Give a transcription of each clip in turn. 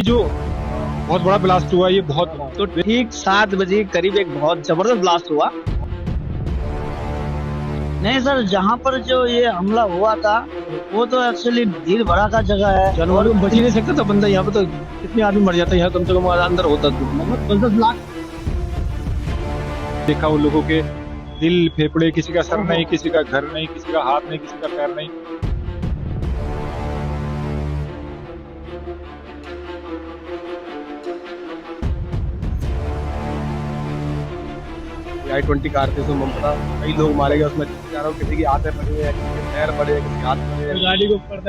जो बहुत बड़ा ब्लास्ट हुआ ये बहुत तो ठीक 7 बजे करीब एक बहुत जबरदस्त ब्लास्ट हुआ। नहीं सर, जहाँ पर जो ये हमला हुआ था वो तो एक्चुअली भीड़ भड़ाका जगह है, जानवर बच ही नहीं सकता था बंदा। यहाँ पे तो कितने आदमी मर जाते हैं, यहाँ कम से कम अंदर होता तो 10-10 लाख। देखा उन लोगों के दिल फेफड़े, किसी का सर नहीं, किसी का घर नहीं, किसी का हाथ नहीं, किसी का पैर नहीं। I-20 कार थी, उसमें ममता कई लोग मारे गए उसमें। जा रहा हूँ, किसी की हाथ में पड़े हैं, किसी के पैर पड़े हैं, किसी के हाथ पड़े हैं, गाड़ी को ऊपर।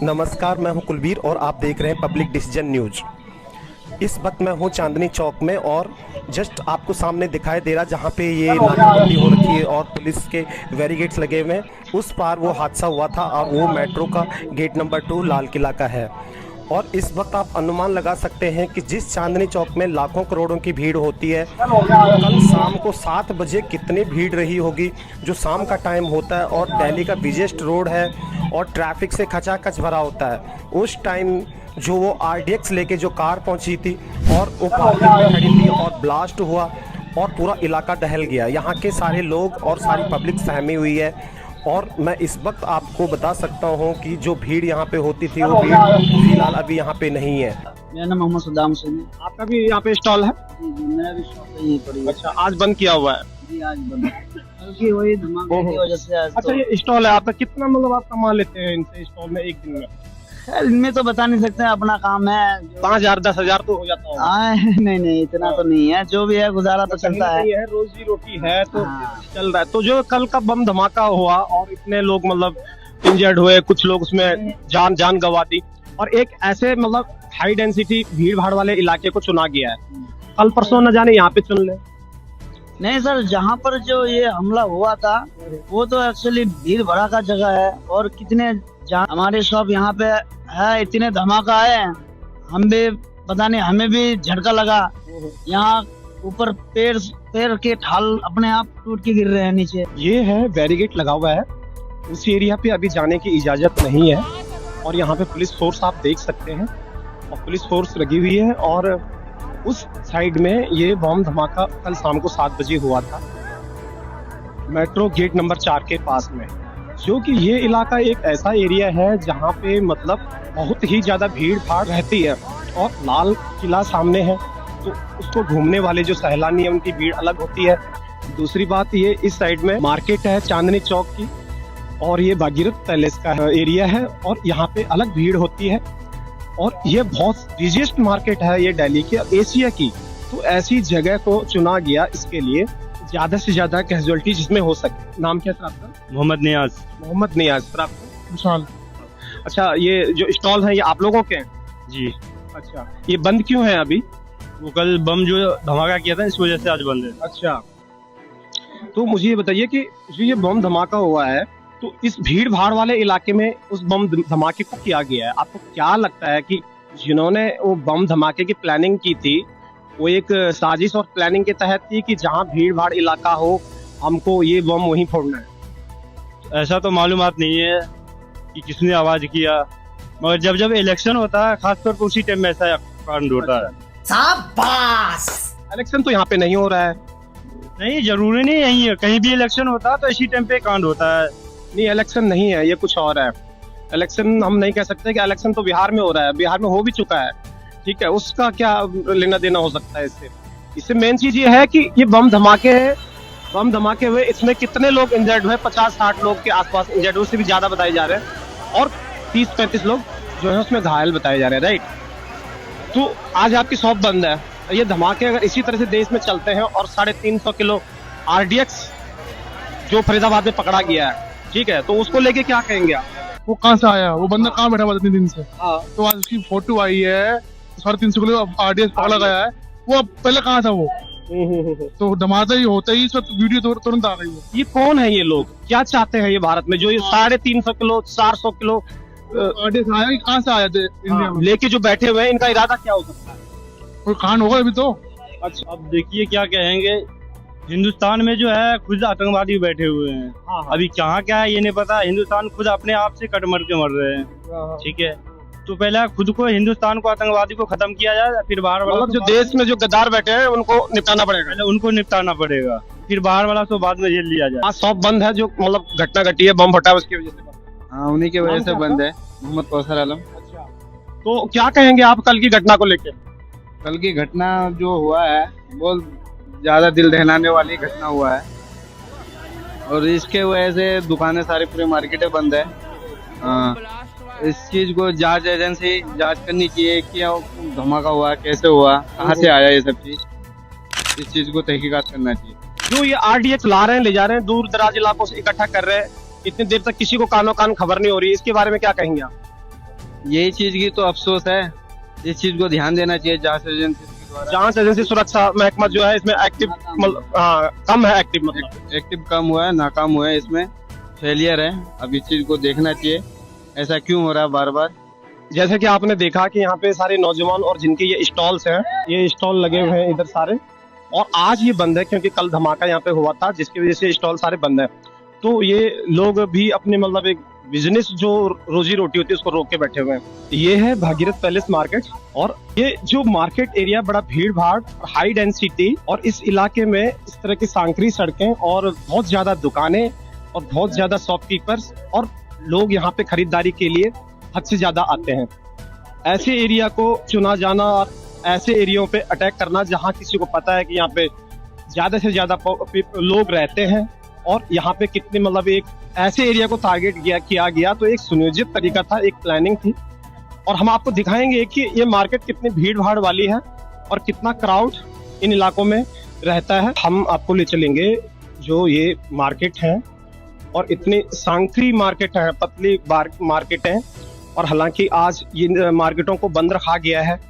नमस्कार, मैं हूं कुलबीर और आप देख रहे हैं पब्लिक डिसीजन न्यूज। इस वक्त मैं हूं चांदनी चौक में और जस्ट आपको सामने दिखाई दे रहा जहां पे ये नाकाबंदी हो रखी है और पुलिस के बैरिकेड्स लगे हुए हैं, उस पार वो हादसा हुआ था और वो मेट्रो का गेट नंबर 2 लाल किला का है। और इस वक्त आप अनुमान लगा सकते हैं कि जिस चांदनी चौक में लाखों करोड़ों की भीड़ होती है, कल शाम को 7 बजे कितनी भीड़ रही होगी, जो शाम का टाइम होता है और दिल्ली का बिजेस्ट रोड है और ट्रैफिक से खचाखच भरा होता है। उस टाइम जो वो RDX लेके जो कार पहुंची थी और वो पार्किंग में खड़ी थी और ब्लास्ट हुआ और पूरा इलाका दहल गया। यहाँ के सारे लोग और सारी पब्लिक सहमी हुई है और मैं इस वक्त आपको बता सकता हूँ कि जो भीड़ यहाँ पे होती थी वो भीड़ फिलहाल अभी यहाँ पे नहीं है। मेरा नाम मोहम्मद सद्दाम हुसैन है। आपका भी यहाँ पे स्टॉल है? जी जी, मेरा भी शॉप यहीं पर ही है। अच्छा, आज बंद किया हुआ है? जी आज बंद है, क्योंकि वही धमाके की वजह से आज। अच्छा, ये स्टॉल है आपका, कितना मतलब आप कमा लेते हैं इनसे स्टॉल में एक दिन में? खैर इनमें तो बता नहीं सकते, अपना काम है। 5,000-10,000 तो हो जाता होगा। नहीं इतना तो नहीं है, जो भी है गुजारा तो चलता है। ये है, रोजी रोटी है तो हाँ। चल रहा है। तो जो कल का बम धमाका हुआ और इतने लोग मतलब इंजर्ड हुए, कुछ लोग उसमें जान गंवा दी और एक ऐसे मतलब हाई डेंसिटी भीड़ भाड़ वाले इलाके को चुना गया है। कल परसों न जाने यहाँ पे चुन ले। नहीं सर, जहाँ पर जो ये हमला हुआ था वो तो एक्चुअली भीड़ भड़ाका जगह है और कितने हमारे शॉप यहाँ पे है, इतने धमाका है, हम भी पता नहीं, हमें भी झटका लगा। यहाँ ऊपर पैर के ठाल अपने आप टूट के गिर रहे हैं नीचे। ये है बैरिकेड लगा हुआ है, उस एरिया पे अभी जाने की इजाजत नहीं है और यहाँ पे पुलिस फोर्स आप देख सकते हैं और पुलिस फोर्स लगी हुई है। और उस साइड में ये बम धमाका कल शाम को 7 बजे हुआ था मेट्रो गेट नंबर 4 के पास में, जो कि ये इलाका एक ऐसा एरिया है जहाँ पे मतलब बहुत ही ज्यादा भीड़ भाड़ रहती है और लाल किला सामने है तो उसको घूमने वाले जो सैलानी है उनकी भीड़ अलग होती है। दूसरी बात, ये इस साइड में मार्केट है चांदनी चौक की और ये भागीरथ पैलेस का एरिया है और यहाँ पे अलग भीड़ होती है और ये बहुत बिजिएस्ट मार्केट है ये दिल्ली की, एशिया की। तो ऐसी जगह को चुना गया इसके लिए ज्यादा से ज्यादा कैजुअलिटी जिसमें हो सके। नाम क्या था आपका? मोहम्मद नियाज। मोहम्मद नियाज। सर आपका? विशाल। अच्छा, ये जो स्टॉल है ये आप लोगों के हैं? जी। अच्छा, ये बंद क्यों है अभी? वो कल बम जो धमाका किया था इस वजह से आज बंद है। अच्छा, तो मुझे ये बताइए कि जो ये बम धमाका हुआ है तो इस भीड़ भाड़ वाले इलाके में उस बम धमाके को किया गया है, आपको क्या लगता है कि जिन्होंने वो बम धमाके की प्लानिंग की थी वो एक साजिश और प्लानिंग के तहत थी कि जहाँ भीड़ भाड़ इलाका हो हमको ये बम वहीं फोड़ना है? ऐसा तो मालूमात नहीं है कि किसने आवाज किया, मगर जब जब इलेक्शन होता है खासतौर पर उसी टाइम में ऐसा कांड होता है। शाबाश। इलेक्शन तो यहाँ पे नहीं हो रहा है। नहीं, जरूरी नहीं यही है, कहीं भी इलेक्शन होता है तो इसी टाइम पे कांड होता है। नहीं, इलेक्शन नहीं है, ये कुछ और है। इलेक्शन हम नहीं कह सकते कि इलेक्शन तो बिहार में हो रहा है, बिहार में हो भी चुका है, ठीक है, उसका क्या लेना देना हो सकता है इससे? इससे मेन चीज ये है कि ये बम धमाके है, बम धमाके हुए, इसमें कितने लोग इंजर्ड हुए? 50-60 लोग के आसपास इंजर्ड हुए, उससे भी ज्यादा बताए जा रहे हैं और 30-35 लोग जो है उसमें घायल बताए जा रहे हैं, राइट? तो आज आपकी शॉप बंद है, ये धमाके अगर इसी तरह से देश में चलते हैं और 350 किलो RDX जो फरीदाबाद में पकड़ा गया है, ठीक है, तो उसको लेके क्या कहेंगे आप? वो कहाँ से आया? वो बंदा कहाँ बैठा हुआ था इतने दिन से? हाँ। तो आज उसकी फोटो आई है, 350 किलो RDX पकड़ा गया है। वो अब पहले कहाँ था वो? तो धमाका ही होता ही वीडियो तुरंत आ गई वो। ये कौन है ये लोग, क्या चाहते हैं ये भारत में जो ये 350 किलो 400 किलो RDX आया, कहाँ से आया थे इंडिया में? लेके जो बैठे हुए हैं, इनका इरादा क्या हो सकता है? कोई कांड होगा अभी तो। अच्छा, अब देखिए क्या कहेंगे, हिंदुस्तान में जो है खुद आतंकवादी बैठे हुए हैं। हाँ, हाँ। अभी कहाँ क्या है ये नहीं पता। हिंदुस्तान खुद अपने आप से कट मर के मर रहे हैं। ठीक है, तो पहले खुद को हिंदुस्तान को आतंकवादी को खत्म किया जाए, फिर बाहर वाला मतलब जो देश में जो गद्दार बैठे हैं उनको निपटाना पड़ेगा। पहले उनको निपटाना पड़ेगा, फिर बाहर वाला तो बाद में जेल लिया जाए। आज शॉप बंद है, जो मतलब घटना घटी है, बम फटा है, उसकी वजह से बंद है। हाँ, उन्हीं की वजह नाम से क्या बंद है। मोहम्मद कौसर आलम। अच्छा, तो क्या कहेंगे आप कल की घटना को लेकर? कल की घटना जो हुआ है बहुत ज्यादा दिल दहलाने वाली घटना हुआ है, और इसके वजह से दुकानें सारी पूरी मार्केटें बंद है। हाँ, इस चीज को जांच एजेंसी जांच करनी चाहिए कि धमाका हुआ, कैसे हुआ, कहाँ से आया ये सब चीज। इस चीज को तहकीकात करना चाहिए। जो ये आरडीएक्स ला रहे हैं, ले जा रहे हैं, दूर दराज इलाकों से इकट्ठा कर रहे हैं, इतनी देर तक किसी को कानो कान खबर नहीं हो रही, इसके बारे में क्या कहेंगे आप? यही चीज की तो अफसोस है। इस चीज को ध्यान देना चाहिए जांच एजेंसी के द्वारा। जांच एजेंसी सुरक्षा महकमा जो है इसमें एक्टिव कम है, एक्टिव मतलब एक्टिव कम हुआ है, नाकाम हुआ है, इसमें फेलियर है। अब इस चीज को देखना चाहिए, ऐसा क्यों हो रहा है बार बार। जैसे कि आपने देखा कि यहाँ पे सारे नौजवान और जिनके ये स्टॉल्स हैं, ये स्टॉल लगे हुए हैं इधर सारे, और आज ये बंद है क्योंकि कल धमाका यहाँ पे हुआ था, जिसकी वजह से स्टॉल सारे बंद है। तो ये लोग भी अपने मतलब एक बिजनेस जो रोजी रोटी होती है उसको रोक के बैठे हुए हैं। ये है भागीरथ पैलेस मार्केट, और ये जो मार्केट एरिया बड़ा भीड़ भाड़, हाई डेंसिटी, और इस इलाके में इस तरह की सांकरी सड़कें और बहुत ज्यादा दुकानें और बहुत ज्यादा शॉपकीपर्स, और लोग यहाँ पे खरीदारी के लिए हद से ज्यादा आते हैं। ऐसे एरिया को चुना जाना और ऐसे एरियो पे अटैक करना जहाँ किसी को पता है कि यहाँ पे ज्यादा से ज्यादा लोग रहते हैं, और यहाँ पे कितने मतलब एक ऐसे एरिया को टारगेट किया गया, तो एक सुनियोजित तरीका था, एक प्लानिंग थी। और हम आपको दिखाएंगे कि ये मार्केट कितनी भीड़ भाड़ वाली है और कितना क्राउड इन इलाकों में रहता है। हम आपको ले चलेंगे जो ये मार्केट है, और इतनी सांकरी मार्केट है, पतली मार्केट है, और हालांकि आज ये मार्केटों को बंद रखा गया है,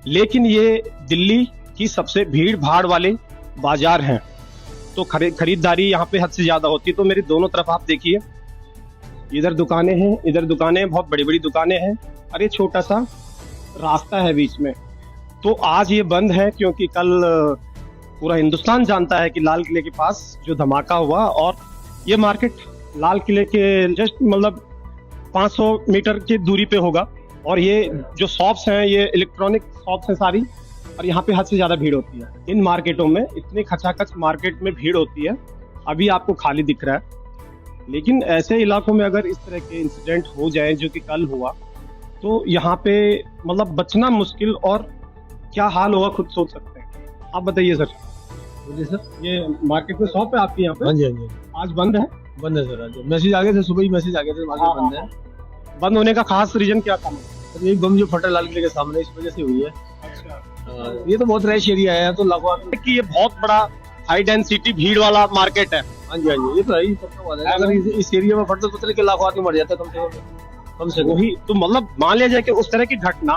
लेकिन ये दिल्ली की सबसे भीड़ भाड़ वाले बाजार हैं। तो खरीदारी यहाँ पे हद से ज्यादा होती है। तो मेरी दोनों तरफ आप देखिए, इधर दुकानें हैं, इधर दुकानें हैं, बहुत बड़ी बड़ी दुकानें हैं, और ये छोटा सा रास्ता है बीच में। तो आज ये बंद है क्योंकि कल पूरा हिंदुस्तान जानता है कि लाल किले के पास जो धमाका हुआ, और ये मार्केट लाल किले के जस्ट मतलब 500 मीटर की दूरी पे होगा, और ये जो शॉप्स हैं ये इलेक्ट्रॉनिक शॉप्स हैं सारी, और यहाँ पे हद से ज्यादा भीड़ होती है। इन मार्केटों में इतनी खचाखच मार्केट में भीड़ होती है, अभी आपको खाली दिख रहा है, लेकिन ऐसे इलाकों में अगर इस तरह के इंसिडेंट हो जाए जो कि कल हुआ, तो यहाँ पे मतलब बचना मुश्किल, और क्या हाल होगा खुद सोच सकते हैं। आप बताइए सर। बोलिए सर। ये मार्केट में शॉप है आपकी यहाँ पे? हाँ जी, हाँ जी, आज बंद है? बंद है सर। आज मैसेज आ गए थे, सुबह ही मैसेज आ गए थे, मार्केट बंद है। बंद होने का खास रीजन क्या था? सर ये बम जो फटा लाल किले के सामने, इस वजह से हुई है। अच्छा, ये तो बहुत रैश एरिया है, तो लाखों आदमी। कि ये बहुत बड़ा हाई डेंसिटी भीड़ वाला मार्केट है। हाँ जी, हाँ जी, ये तो है ही, पक्का बात है। अगर इस एरिया में फटता तो पता नहीं कि लाखों आदमी मर जाता कम से कम। वही तो मतलब मान लिया जाए कि उस तरह की घटना,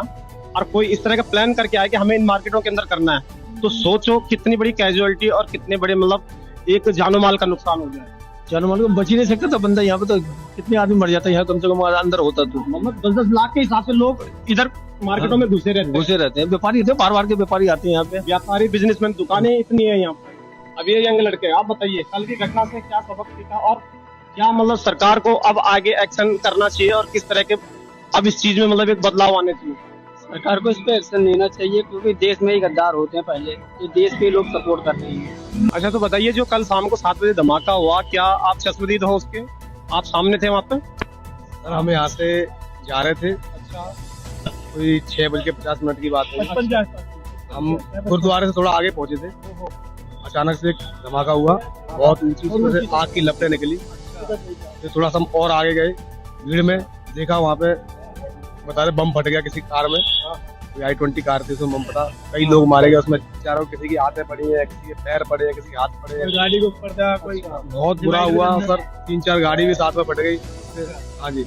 और कोई इस तरह का प्लान करके आए कि हमें इन मार्केटों के अंदर करना है, तो सोचो कितनी बड़ी कैजुअलिटी और कितने बड़े मतलब एक जानो माल का नुकसान हो जाए। जानो माल को बच ही नहीं सकता था बंदा। यहाँ पे तो कितने आदमी मर जाता है, यहाँ कम से कम अंदर होता तो मतलब 10-10 लाख के हिसाब से लोग इधर मार्केटों में घुसे रहते हैं। व्यापारी होते हैं, बार के व्यापारी आते हैं यहाँ पे, व्यापारी, बिजनेसमैन, दुकानें इतनी है यहाँ पे। अब ये यंग लड़के, आप बताइए कल की घटना से क्या सबक सीखा, और क्या मतलब सरकार को अब आगे एक्शन करना चाहिए, और किस तरह के अब इस चीज में मतलब एक बदलाव आने चाहिए? सरकार को इस पे एक्शन लेना चाहिए, क्योंकि देश में ही गद्दार होते हैं पहले, तो देश के लोग सपोर्ट कर रहे हैं। अच्छा, तो बताइए जो कल शाम को 7 बजे धमाका हुआ, क्या आप चश्मदीद हो उसके? आप सामने थे वहाँ पे? सर हम यहाँ से जा रहे थे। अच्छा, कोई 6:50 की बात है। हम गुरुद्वारे से थोड़ा आगे पहुंचे थे, अचानक से एक धमाका हुआ, बहुत ऊंची, उसमें से आग की लपटें निकली। फिर थोड़ा सा हम और आगे गए, भीड़ में देखा वहाँ पे बता रहे बम फट गया किसी कार में, कोई i20 कार थी, उसमें बम फटा, कई लोग मारे गए उसमें। चारों किसी की हाथें पड़ी है, किसी के पैर पड़े हैं, किसी के हाथ पड़े हैं, गाड़ी के ऊपर था कोई। बहुत बुरा हुआ सर। 3-4 गाड़ी भी साथ में फट गई। हाँ जी,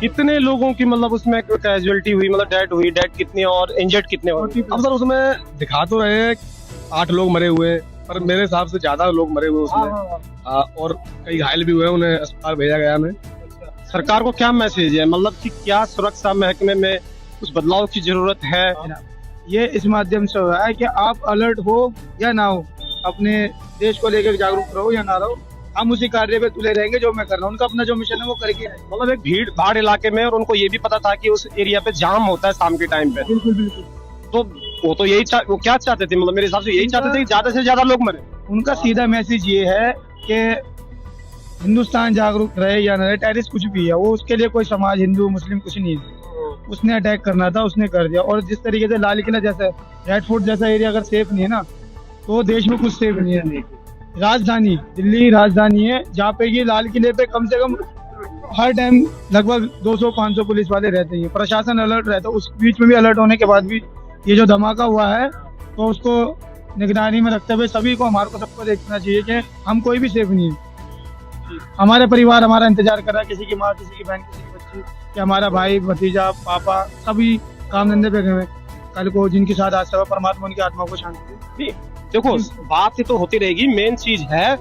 कितने लोगों की मतलब उसमें कैजुअलिटी हुई, मतलब डेड कितने और इंजर्ड कितने हुए? अब सर उसमें दिखा तो रहे हैं 8 लोग मरे हुए, पर मेरे हिसाब से ज्यादा लोग मरे हुए उसमें। और कई घायल भी हुए, उन्हें अस्पताल भेजा गया हमें। सरकार को क्या मैसेज है, मतलब कि क्या सुरक्षा महकमे में कुछ बदलाव की जरूरत है? ये इस माध्यम से हो रहा है कि आप अलर्ट हो या ना हो, अपने देश को लेकर जागरूक रहो या ना रहो, हम उसी कार्य पे तुले रहेंगे जो मैं कर रहा हूँ। उनका अपना जो मिशन है वो करके रहेंगे। मतलब एक भीड़ भाड़ इलाके में, और उनको ये भी पता था कि उस एरिया पे जाम होता है शाम के टाइम पे, बिल्कुल बिल्कुल। तो वो तो वो क्या चाहते थे, मतलब मेरे हिसाब से यही चाहते थे कि ज्यादा से ज्यादा लोग मरे। उनका सीधा मैसेज ये है कि हिंदुस्तान जागरूक रहे या न रहे, टेररिस्ट कुछ भी है, वो उसके लिए कोई समाज हिंदू मुस्लिम कुछ नहीं है। उसने अटैक करना था, उसने कर दिया। और जिस तरीके से लाल किला जैसा रेड फोर्ट जैसा एरिया अगर सेफ नहीं है ना, तो देश में कुछ सेफ नहीं है। राजधानी दिल्ली राजधानी है, जहाँ पे कि लाल किले पे कम से कम हर टाइम लगभग 200-500 पुलिस वाले रहते हैं, प्रशासन अलर्ट रहता है। उस बीच में भी अलर्ट होने के बाद भी ये जो धमाका हुआ है, तो उसको निगरानी में रखते हुए सभी को, हमारे को सबको देखना चाहिए कि हम कोई भी सेफ नहीं है। हमारे परिवार हमारा इंतजार कर रहा है, किसी की माँ, किसी की बहन, किसी की बच्ची, कि हमारा भाई भतीजा पापा सभी काम धंधे पे गए, कल को जिनके साथ आज सब परमात्मा उनकी आत्मा को शांति दे। देखो बात ये तो होती रहेगी, मेन चीज है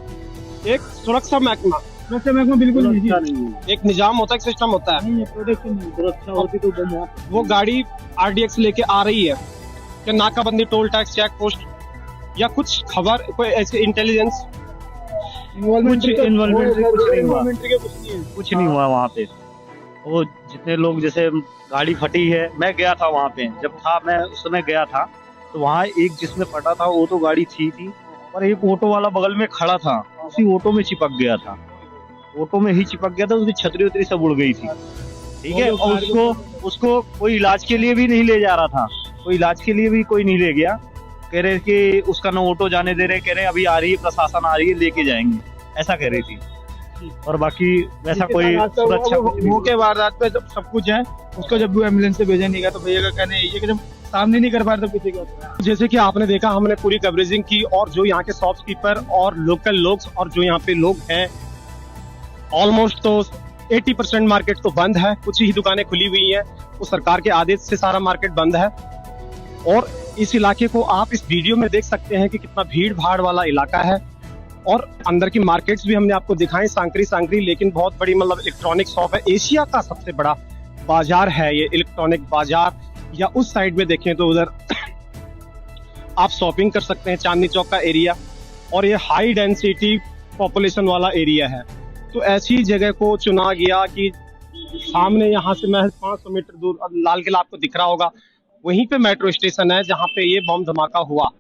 एक सुरक्षा महकमा, सुरक्षा महकमा बिल्कुल नहीं, एक निजाम होता है, एक सिस्टम होता है। प्रोटेक्शन नहीं, सुरक्षा होती तो वो गाड़ी आरडीएक्स लेके आ रही है कि नाकाबंदी, टोल टैक्स, चेक पोस्ट या कुछ खबर, कोई ऐसे इंटेलिजेंस कुछ नहीं हुआ वहाँ पे। वो जितने लोग, जैसे गाड़ी फटी है, मैं गया था वहाँ पे, जब था मैं उस समय गया था, तो वहाँ एक जिसमें फटा था वो तो गाड़ी थी और एक ऑटो वाला बगल में खड़ा था, उसी ऑटो में चिपक गया था, ऑटो में ही चिपक गया था, उसकी छतरी उतरी सब उड़ गई थी। ठीक है, और उसको कोई इलाज के लिए भी नहीं ले जा रहा था, कोई इलाज के लिए भी कोई नहीं ले गया। कह रहे कि उसका ना ऑटो जाने दे रहे, कह रहे अभी आ रही है, प्रशासन आ रही है, लेके जाएंगे, ऐसा कह रही थी। और बाकी वैसा कोई सुरक्षा मौके वारदात पे सब कुछ है। उसको जब भी एम्बुलेंस से भेजा नहीं गया, तो भैया का कहना यही है कि जब सामने नहीं कर पा रहे तो किसी का। जैसे कि आपने देखा, हमने पूरी कवरेजिंग की, और जो यहाँ के शॉपकीपर और लोकल लोग और जो यहाँ पे लोग हैं, ऑलमोस्ट तो 80% मार्केट तो बंद है, कुछ ही दुकानें खुली हुई हैं। वो सरकार के आदेश से सारा मार्केट बंद है। और इस इलाके को आप इस वीडियो में देख सकते हैं कि कितना भीड़ भाड़ वाला इलाका है। और अंदर की मार्केट्स भी हमने आपको दिखाई, सांकरी, लेकिन बहुत बड़ी, मतलब इलेक्ट्रॉनिक शॉप है। एशिया का सबसे बड़ा बाजार है ये इलेक्ट्रॉनिक बाजार। या उस साइड में देखें तो उधर आप शॉपिंग कर सकते हैं, चांदनी चौक का एरिया, और ये हाई डेंसिटी पॉपुलेशन वाला एरिया है। तो ऐसी जगह को चुना गया कि सामने यहाँ से महज 500 मीटर दूर लाल किला आपको दिख रहा होगा, वहीं पे मेट्रो स्टेशन है जहाँ पे ये बम धमाका हुआ।